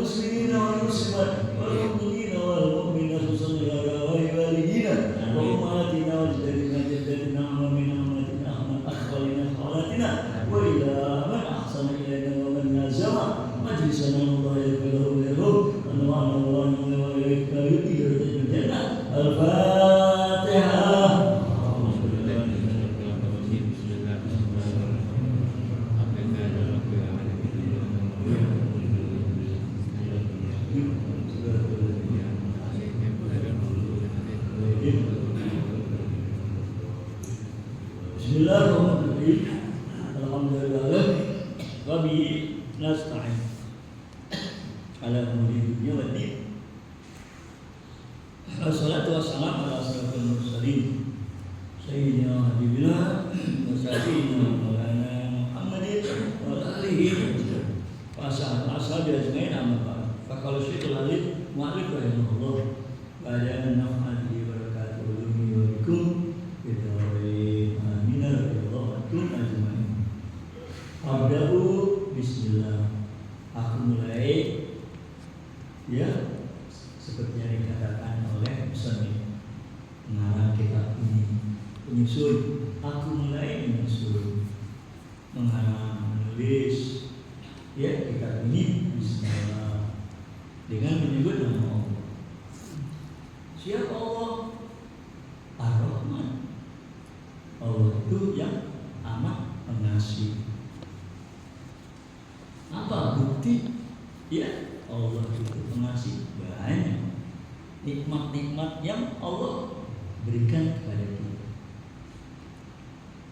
والمسلمين والمسلمات والمؤمنين والمؤمنات صلى الله عليه Al-Fatihah. Bismillahirrahmanirrahim. Alhamdulillah wa bihi nasta'in ala umuri dunya wad din. Wassalatu wassalamu ala asyrofil mursalin sayyidina habibina wa sayyidina maulana Muhammadin wa ala alihi wa ashabihi ajmain amma ba'd. Fa qala Syekhul Alim mu'allif rahimahullah wa ala naf'ati wa barakatuhu wa bikum bidawai aminah radhiyallahu ajmain. Abda'u bismillah. Aku mulai ya seperti yang dikatakan oleh musannif mengarang kitab ini, penyusun. Aku mulai menyusun, mengarang, menulis ya kitab ini bismillah dengan menyebut nama Allah. Siapa Allah? Ar-Rahman. Allah itu yang amat pengasih. Apa bukti? Ya, Allah itu pengasih banyak. Nikmat-nikmat yang Allah berikan kepada kita.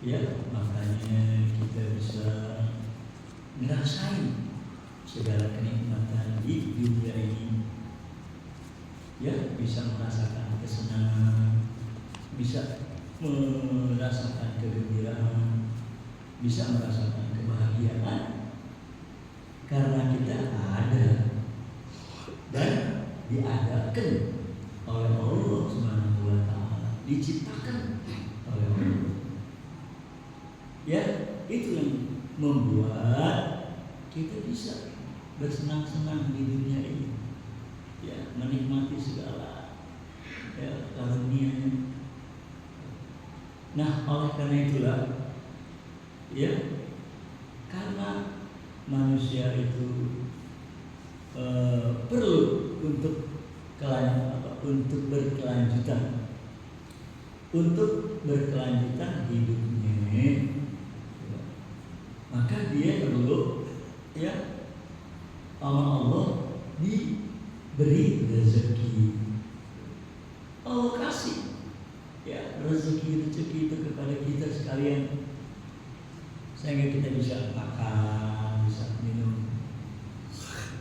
Ya, makanya kita bisa ngerasain segala kenikmatan di dunia ini. Ya, bisa merasakan kesenangan, bisa merasakan kegembiraan, bisa merasakan kebahagiaan karena kita ada dan diadakan oleh Allah Subhanahu wa taala, diciptakan oleh Allah. Ya, itu yang membuat kita bisa bersenang-senang di dunia ini. Ya, menikmati segala ya karunia-Nya. Nah, oleh karena itulah ya, karena manusia itu perlu untuk berkelanjutan hidupnya, maka dia perlu ya sama Allah diberi rezeki. Allah kasih ya rezeki itu kepada kita sekalian, sehingga kita bisa makan, bisa minum,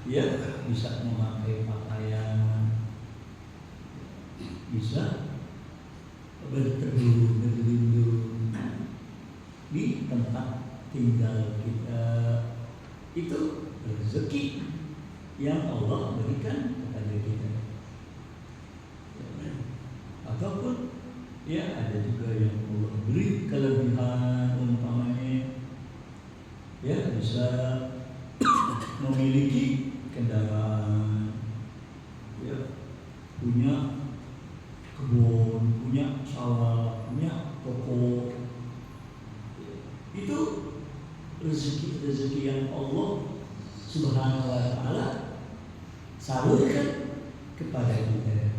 ya bisa memakai pakaian, bisa berteduh, berlindung di tempat tinggal kita. Itu rezeki yang Allah berikan kepada kita. Ataupun ya ada juga yang Allah beri kelebihan, umpamanya ya bisa memiliki kendaraan, ya punya kebun, punya sawah, punya toko. Itu rezeki yang Allah Subhanahu wa taala salurkan kepada kita.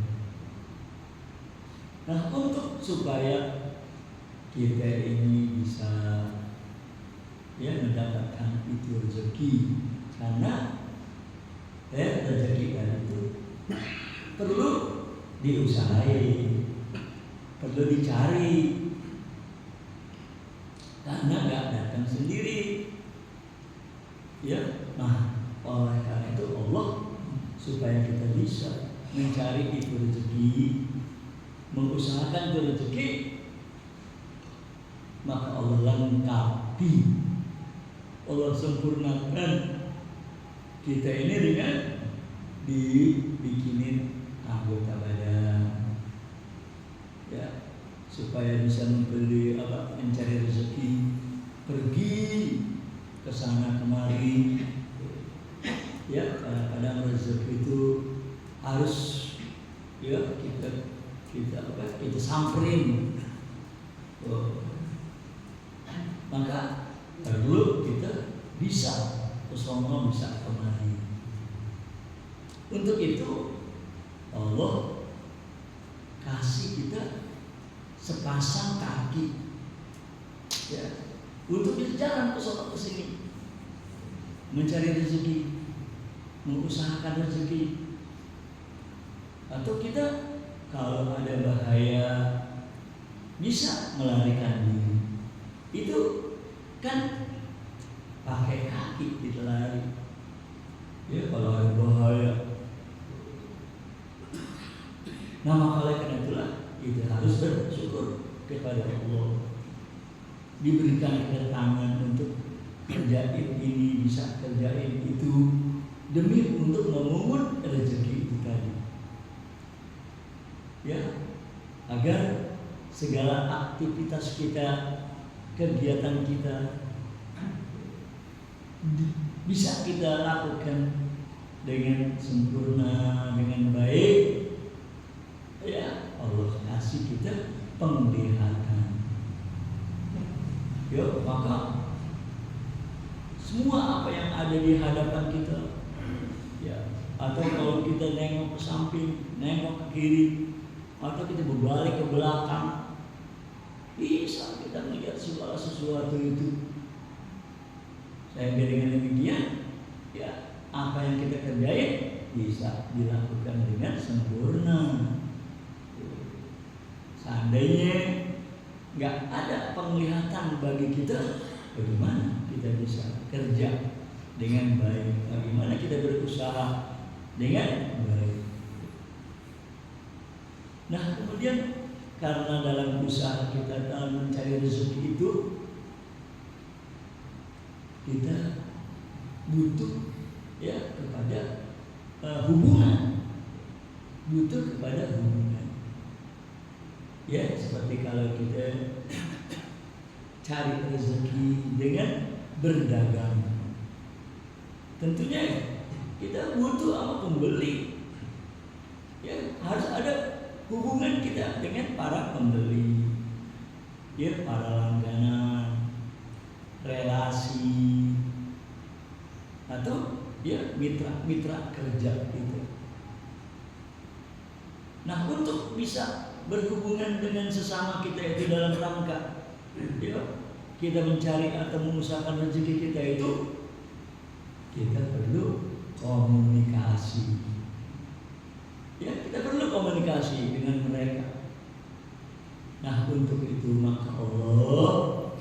Nah, untuk supaya kita ini bisa ya mendapatkan itu rezeki, karena rezeki itu perlu diusahain, perlu dicari, karena nggak datang sendiri. Ya, nah oleh karena itu Allah supaya kita bisa mencari itu rezeki, mengusahakan itu rezeki, maka Allah lengkapi, Allah sempurnakan kita ini dengan dibikinin anggota badan, ya supaya bisa mencari rezeki, pergi ke sana kemari. Ya, kadang-kadang rezeki itu harus ya kita samperin. Maka perlu kita bisa kesono, bisa kemari. Untuk itu Allah kasih kita sepasang kaki, ya, untuk berjalan ke sana ke sini, mencari rezeki, mengusahakan rezeki. Atau kita kalau ada bahaya bisa melarikan diri. Itu kan pakai kaki kita lari. Ya, kalau ada bahaya. Nah, maka karena itulah kita harus bersyukur kepada Allah. Diberikan kita tangan untuk kerjain ini, bisa kerjain itu, demi untuk memungut rezeki itu tadi. Ya, agar segala aktivitas kita, kegiatan kita bisa kita lakukan dengan sempurna, dengan baik. Ya, Allah kasih kita penglihatan. Ya, maka semua apa yang ada di hadapan kita, ya, atau kalau kita nengok ke samping, nengok ke kiri, atau kita berbalik ke belakang, bisa kita melihat segala sesuatu itu. Sehingga dengan demikian, ya, apa yang kita kerjain bisa dilakukan dengan sempurna. Seandainya nggak ada penglihatan bagi kita, bagaimana kita bisa kerja dengan baik? Bagaimana kita berusaha dengan baik? Nah, kemudian karena dalam usaha kita dalam mencari rezeki itu, kita butuh, ya, kepada hubungan, butuh kepada hubungan. Ya, seperti kalau kita cari rezeki dengan berdagang, tentunya kita butuh sama pembeli. Ya, harus ada hubungan kita dengan para pembeli, ya, para langganan, relasi, atau ya mitra kerja itu. Nah, untuk bisa berhubungan dengan sesama kita itu dalam rangka, ya, kita mencari atau mengusahakan rezeki kita itu, kita perlu komunikasi. Ya, kita perlu komunikasi dengan mereka. Nah, untuk itu maka Allah,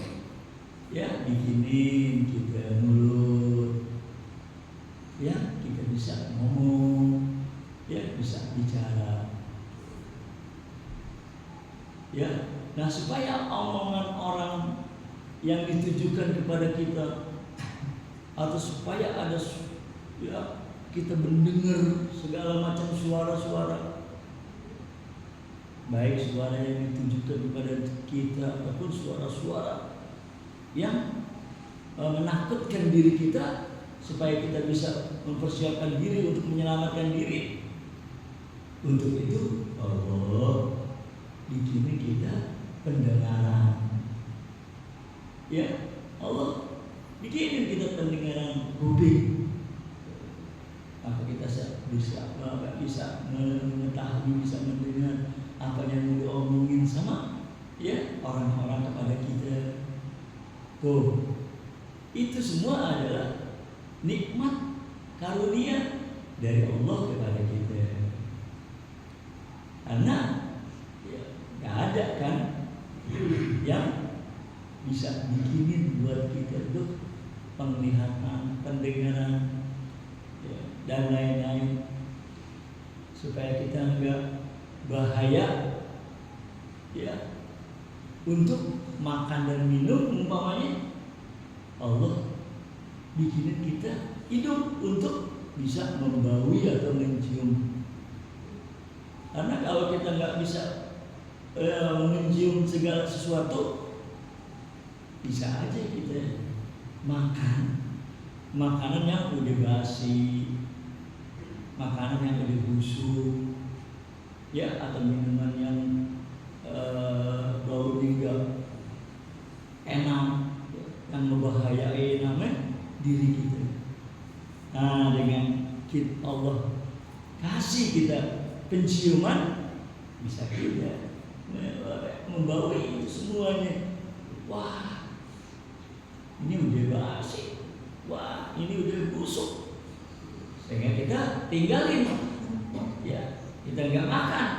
ya, bikinin kita mulut, ya, kita bisa ngomong, ya, bisa bicara. Ya, nah, supaya omongan orang yang ditujukan kepada kita, atau supaya ada, ya, kita mendengar segala macam suara-suara, baik suara yang ditujukan kepada kita ataupun suara-suara yang menakutkan diri kita, supaya kita bisa mempersiapkan diri untuk menyelamatkan diri. Untuk itu Allah bikin kita pendengaran. Ya, Allah bikin kita pendengaran kuping. Maka kita bisa mengetahui, bisa mendengar apa yang diomongin sama, ya, orang-orang kepada kita. Tuh, itu semua adalah nikmat karunia dari Allah kepada kita. Karena ya, gak ada kan yang bisa bikinin buat kita tuh penglihatan, pendengaran, ya, dan lain-lain, supaya kita enggak bahaya, ya, untuk makan dan minum. Umpamanya Allah bikinin kita hidup untuk bisa membaui atau mencium. Karena kalau kita nggak bisa mencium segala sesuatu, bisa aja kita makan makanan yang udah basi, makanan yang udah busuk, ya, atau minuman yang bau tidak enak, yang membahayakan namanya diri kita. Nah, dengan Allah kasih kita penciuman bisa tidak membawa itu semuanya. Wah, ini udah basi, wah ini udah busuk, sehingga kita tinggalin, ya kita nggak makan,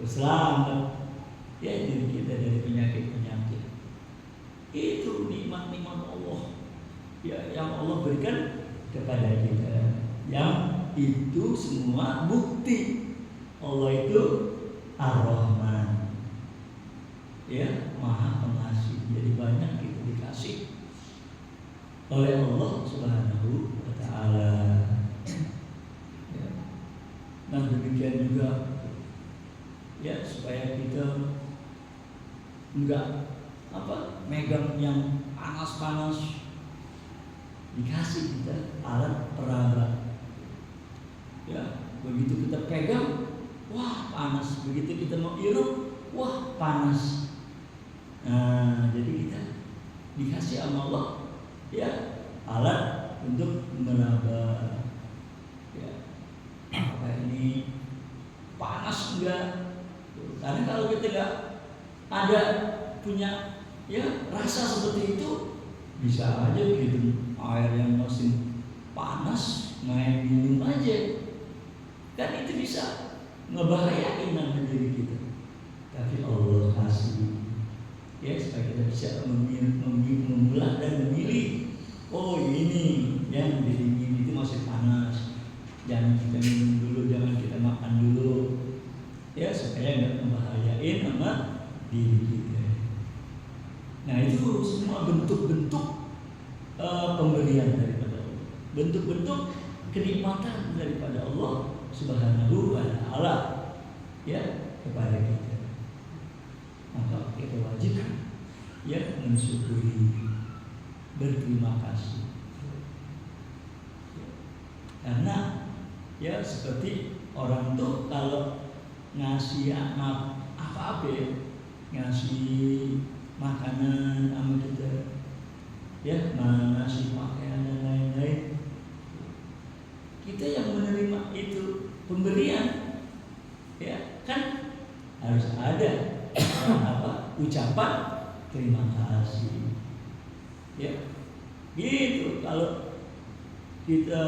selamat ya diri kita dari penyakit-penyakit. Itu nikmat-nikmat Allah ya yang Allah berikan kepada kita, yang itu semua bukti Allah itu Ar-Rahman, ya Maha Pengasih. Jadi banyak kita dikasih oleh Allah Subhanahu wa Ta'ala. Ya. Nah demikian juga ya supaya kita enggak megang yang panas-panas, dikasih kita alat peraga. Ya, begitu kita pegang, wah panas. Begitu kita mau hirup, wah panas. Nah, jadi kita dikasih sama Allah ya alat untuk meraba. Ya, apa ini panas enggak? Karena kalau kita enggak ada punya ya rasa seperti itu, bisa aja gitu air yang masih panas main minum aja, kan itu bisa ngebahayain nama diri kita. Tapi Allah kasih ya supaya kita bisa memilah dan memilih. Oh ini yang dingin itu masih panas, jangan kita minum dulu, jangan kita makan dulu, ya supaya nggak membahayain nama diri kita. Nah itu semua bentuk-bentuk pemberian daripada Allah, bentuk-bentuk kenikmatan daripada Allah Subhanahu wa Ta'ala ya kepada kita. Maka kita wajib ya mensyukuri, berterima kasih. Karena ya seperti orang tuh kalau ngasih apa-apa ya, ngasih makanan sama kita, ya ngasih pakaian dan lain-lain, kita yang menerima itu pemberian, ya kan harus ada ucapan terima kasih, ya gitu. Kalau kita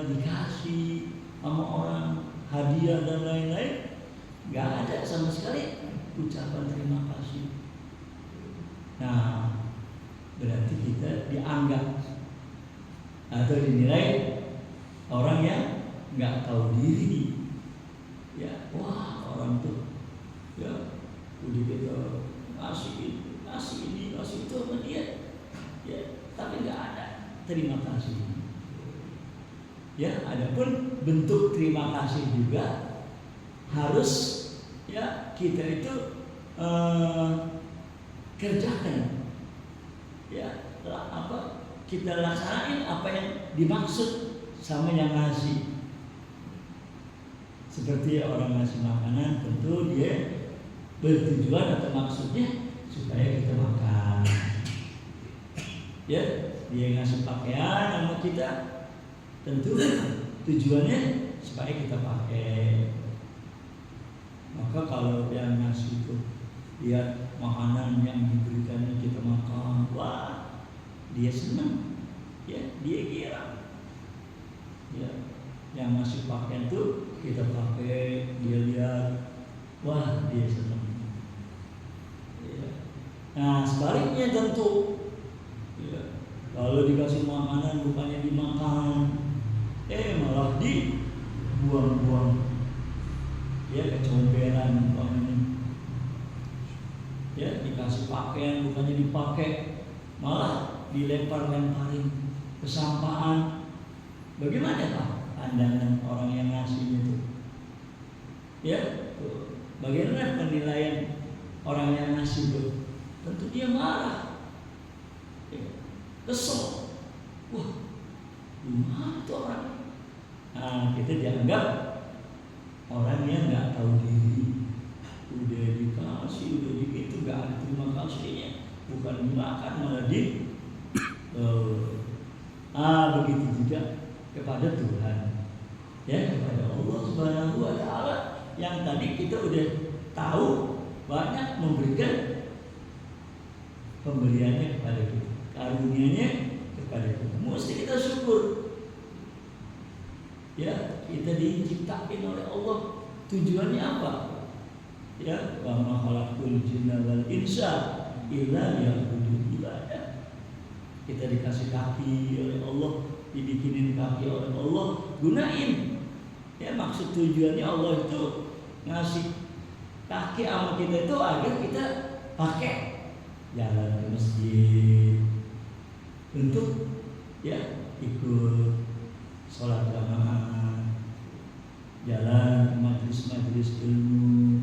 dikasih sama orang hadiah dan lain-lain, nggak ada sama sekali ucapan terima kasih. Nah berarti kita dianggap atau dinilai orang yang nggak tahu diri. Ya wah orang tuh ya udah kita ngasih ini ngasih itu sama dia, ya tapi nggak ada terima kasih. Ya adapun bentuk terima kasih juga harus ya kita itu kerjakan, ya kita laksanain apa yang dimaksud sama yang ngasih. Seperti orang ngasih makanan, tentu dia bertujuan atau maksudnya supaya kita makan. Ya, dia ngasih pakaian sama kita, tentu tujuannya supaya kita pakai. Maka kalau yang ngasih itu lihat makanan yang diberikannya kita makan, wah dia senang, ya dia kira, ya yang ngasih pakaian tuh kita pakai, dia lihat, wah dia senang. Ya. Nah sebaliknya tentu, ya, kalau dikasih makanan bukannya dimakan, malah dibuang-buang, ya kecomberan umpamanya. Ya dikasih pakaian bukannya dipakai, malah dilempar-lemparin ke sampahan. Bagaimana Pak pandangan orang yang ngasih itu? Ya, bagaimana penilaian orang yang ngasih itu? Tentu dia marah, ya, kesel. Wah, gimana tuh orang? Nah, kita dianggap orang yang nggak tahu diri. Udah dikasih, udah begitu, nggak ada terima kasihnya. Bukan dimakan malah begitu juga kepada Tuhan. ya kepada Allah Subhanahu wa taala yang tadi kita udah tahu banyak memberikan pemberiannya kepada kita, karunia-Nya kepada kita. Mesti kita syukur. Ya, kita diciptakan oleh Allah. Tujuannya apa? Ya, wa ma khalaqul jinna wal insa illa liya'budun ibadah. Kita dikasih kaki oleh Allah, dibikinin kaki oleh Allah, gunain. Ya, maksud tujuannya Allah itu ngasih kaki sama kita itu agar kita pakai jalan ke masjid untuk ya ikut sholat jamaah, jalan ke majelis-majelis ilmu.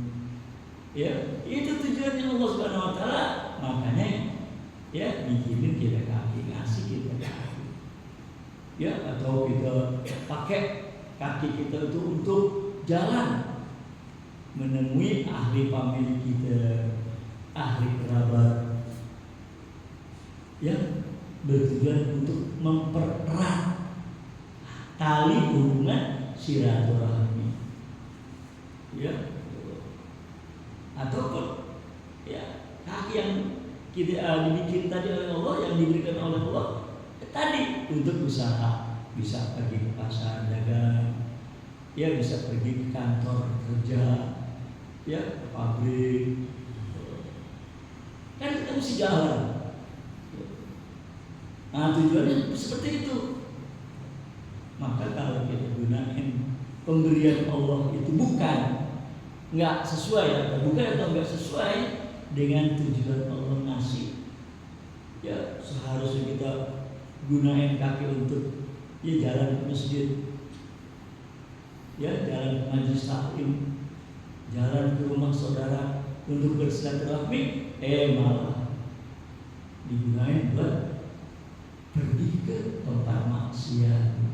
Ya, itu tujuannya Allah Subhanahu wa taala. Makanya ya bikinin kita kaki, ngasih kita kaki. Ya, atau kita pakai kaki kita itu untuk jalan menemui ahli famili kita, ahli kerabat yang bertujuan untuk mempererat tali hubungan silaturahmi. Ya, ataupun ya kaki yang kita dibikin tadi oleh Allah, yang diberikan oleh Allah tadi untuk usaha, bisa pergi ke pasar dagang, ya bisa pergi ke kantor kerja, ya ke pabrik, kan kita mesti jalan. Nah tujuannya seperti itu. Maka kalau kita gunain pemberian Allah itu nggak sesuai atau nggak sesuai dengan tujuan Allah ngasih, ya seharusnya kita gunain kaki untuk ya jalan ke masjid, ya jalan ke majelis taklim, jalan ke rumah saudara untuk bersilaturahmi, malah digunain buat pergi ke tempat maksiat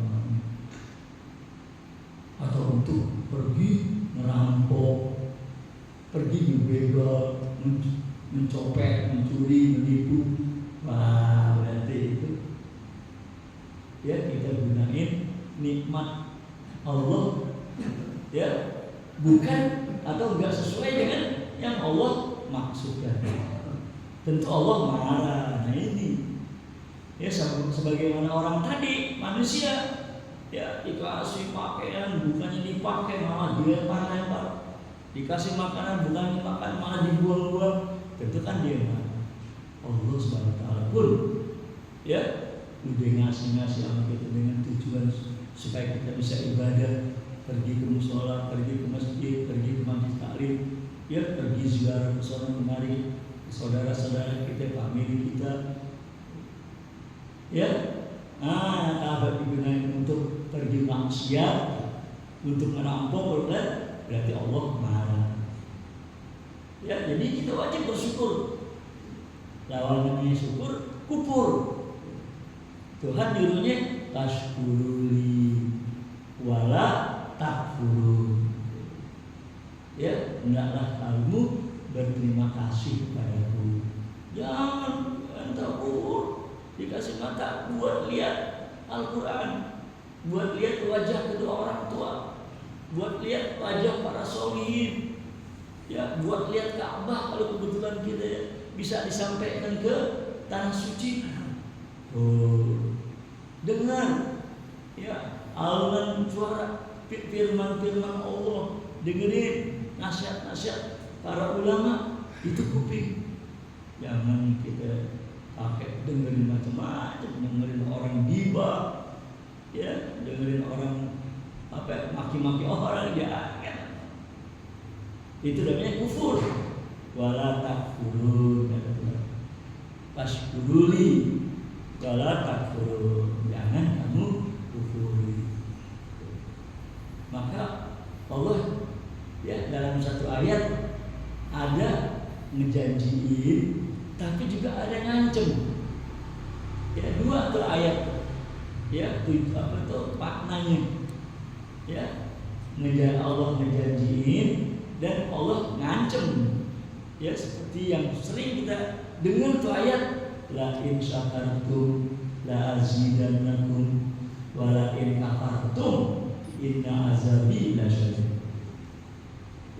atau untuk pergi merampok, pergi begal, mencopet, mencuri, menipu. Wah, berarti itu ya kita gunain nikmat Allah ya bukan atau enggak sesuai dengan yang Allah maksudkan. Tentu Allah marah. Nah ini ya sebagaimana orang tadi, manusia ya dikasih pakaian bukannya dipakai malah dilempar-lempar, dikasih makanan bukannya makan malah dibuang-buang. Tentu kan dia marah. Allah Subhanahu wa taala pun ya udah ngasih sama kita dengan tujuan supaya kita bisa ibadah, pergi ke mushola, pergi ke masjid, pergi ke majelis taklim, ya pergi ziarah ke sana kemari, saudara-saudara kita, famili kita. Ya, kalau digunakan untuk pergi maksiat, untuk merampok, berarti Allah marah. Ya, jadi kita wajib bersyukur. Lawannya syukur, kufur. Tuhan nyuruhnya tashkuruli wala takfurun. Ya, hendaklah kamu berterima kasih kepadaku. Jangan takfur. Dikasih mata buat lihat Al-Quran, buat lihat wajah kedua orang tua, buat lihat wajah para sholihin, ya buat lihat Ka'bah kalau kebetulan kita bisa disampaikan ke tanah suci. Dengar ya alunan suara firman-firman Allah, dengerin nasihat-nasihat para ulama, itu kuping. Jangan kita pakai dengerin macam-macam, dengerin orang gibah, ya dengerin orang maki-maki orang, ya kan? Itu namanya kufur. Wala takfurun, fashkuruli wala takfurun, jangan kamu kufuri. Maka Allah ya dalam satu ayat ada ngejanjiin, tapi juga ada ngancem. Ya dua tuh ayat. Ya apa tuh maknanya? Ya Allah ngejanjiin dan Allah ngancem. Ya seperti yang sering kita dengar tuh ayat, la in syakartum la azidannakum wa la in kafartum inna azabi lasyadid.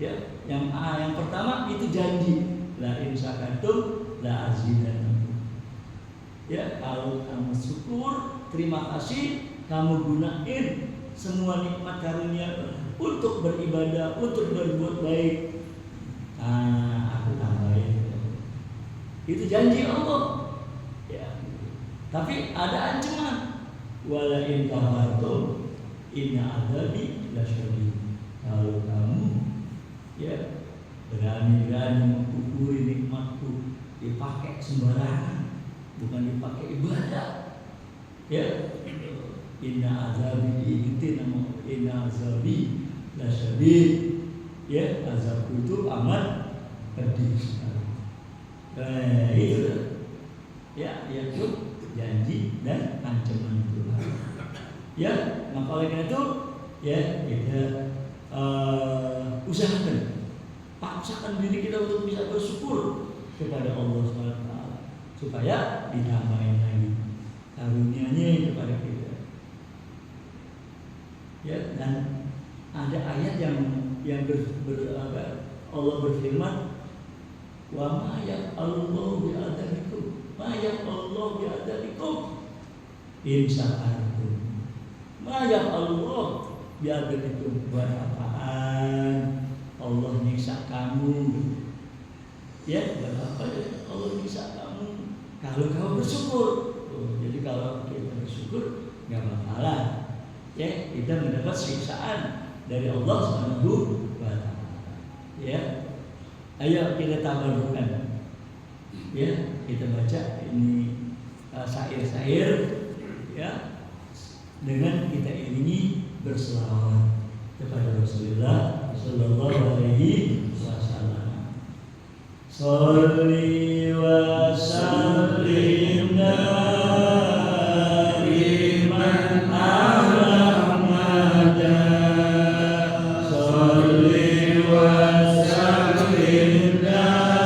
Ya, yang pertama itu janji, la in syakartum la azidannakum. Ya, kalau kamu syukur, terima kasih, kamu gunain semua nikmat karunia untuk beribadah, untuk berbuat baik. Aku tambahin. Itu janji Allah. Ya. Tapi ada ancaman. Wala in kafartum inna azabi lasyadid. Kalau kamu berani-berani mengkufuri nikmatku, dipakai sembarangan, bukan dipakai ibadah. Ya, inna azabi inna azabi lasyadid. Ya, azabku itu amat pedih sekali. Itu ya, yaitu janji dan ancaman Tuhan. Ya, maka oleh karena itu ya kita paksakan diri kita untuk bisa bersyukur kepada Allah SWT supaya ditambahin lagi karunia-Nya kepada kita. Ya, dan ada ayat yang Allah berfirman, wa ma ya'allahu bi'adabikum ma ya'allahu bi'adabikum in syakartum ma ya'allahu bi'adabikum. Buat apaan Allah nyiksa kamu? Ya, buat apa ya Allah nyiksa kamu kalau kamu bersyukur? Jadi kalau kita bersyukur nggak bakalan ya kita mendapat siksaan dari Allah Subhanahu wa Ta'ala. Ya, ayo kita tabarrukan. Ya, kita baca ini syair-syair ya, dengan kita iringi berselawat kepada Rasulullah Sallallahu Alaihi Wasallam. Sholli wa sallim daiman ala Muhammad. Sholli wa sallim daiman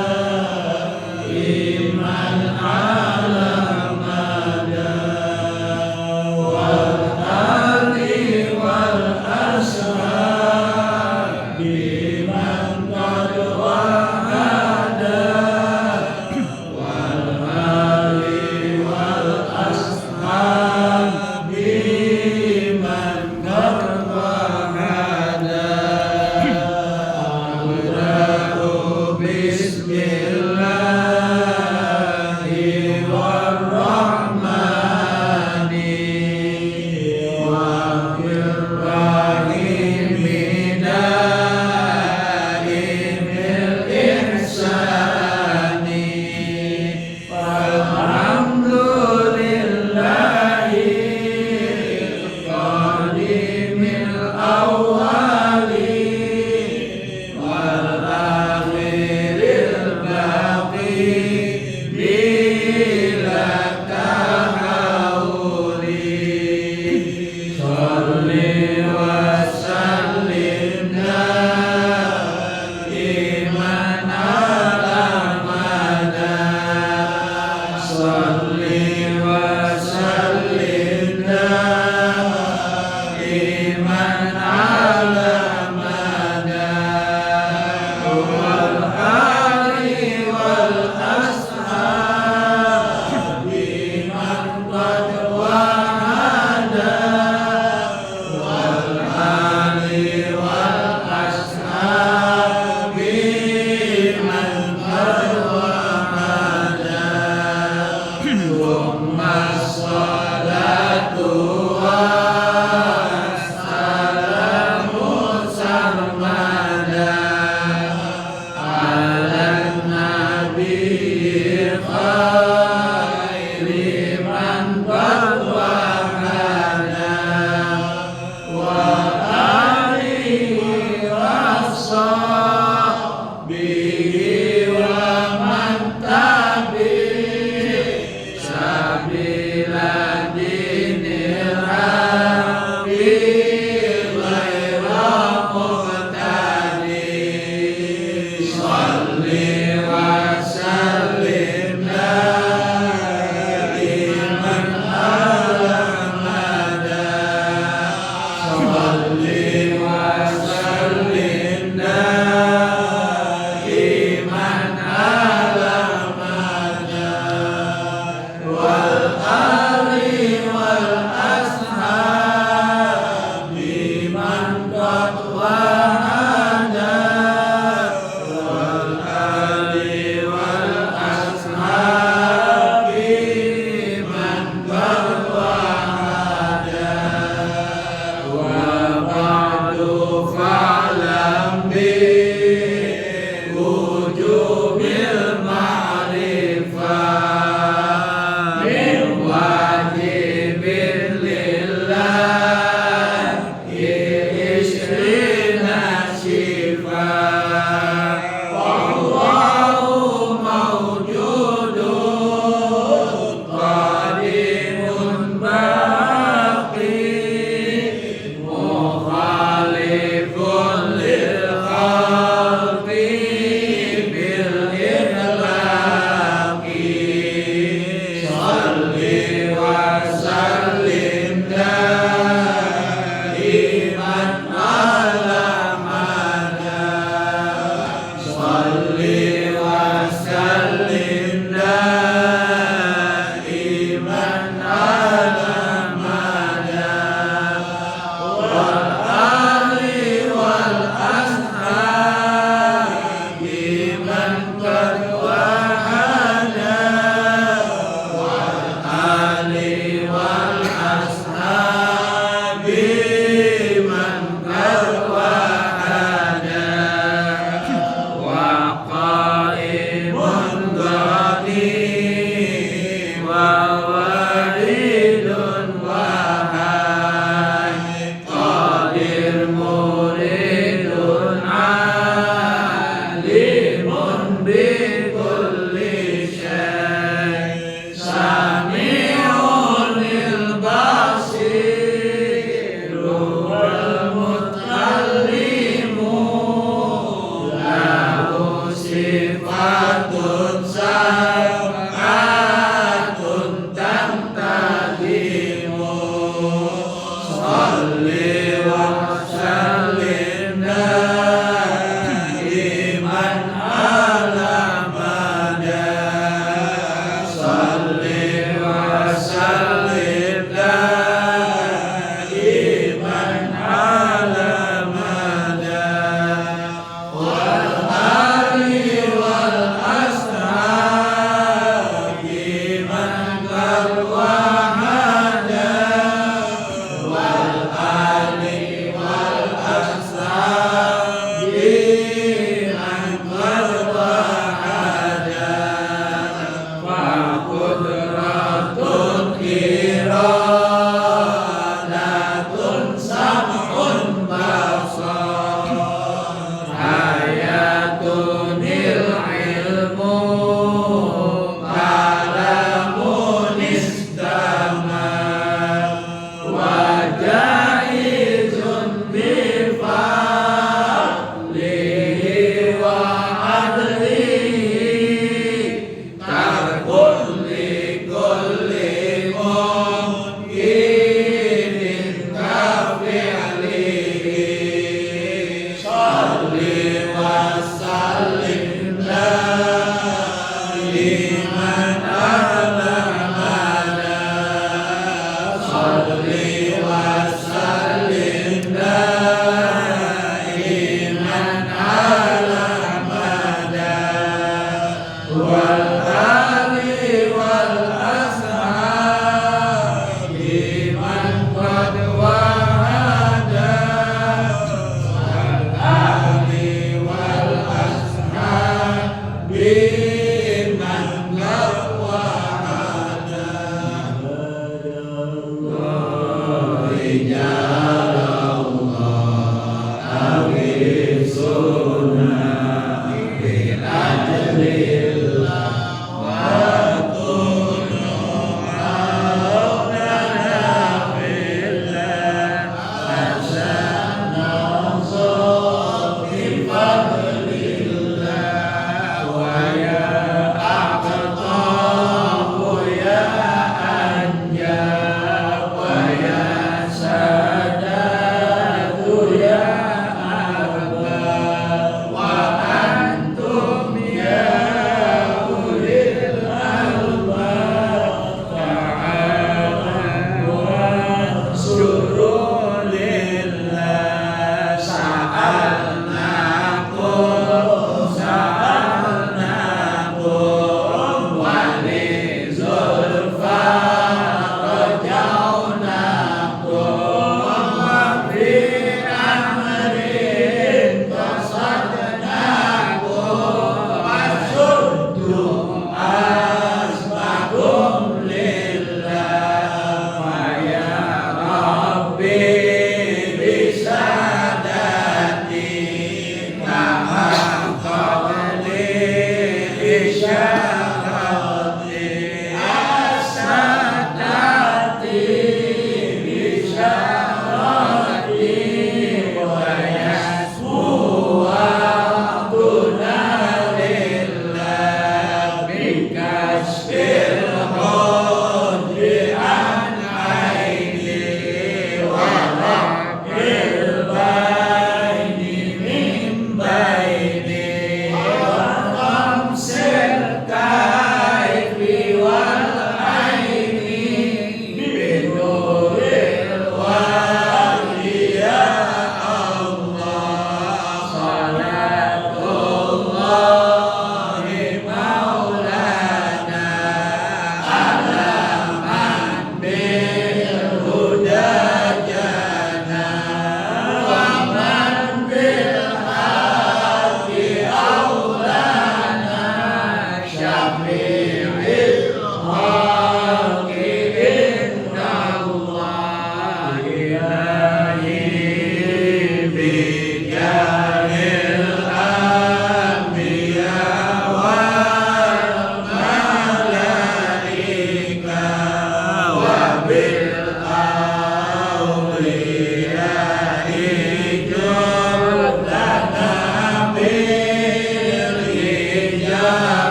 ala Muhammad wal ali wal ashab biman qad wahada wal Krishna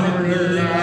Alhamdulillah.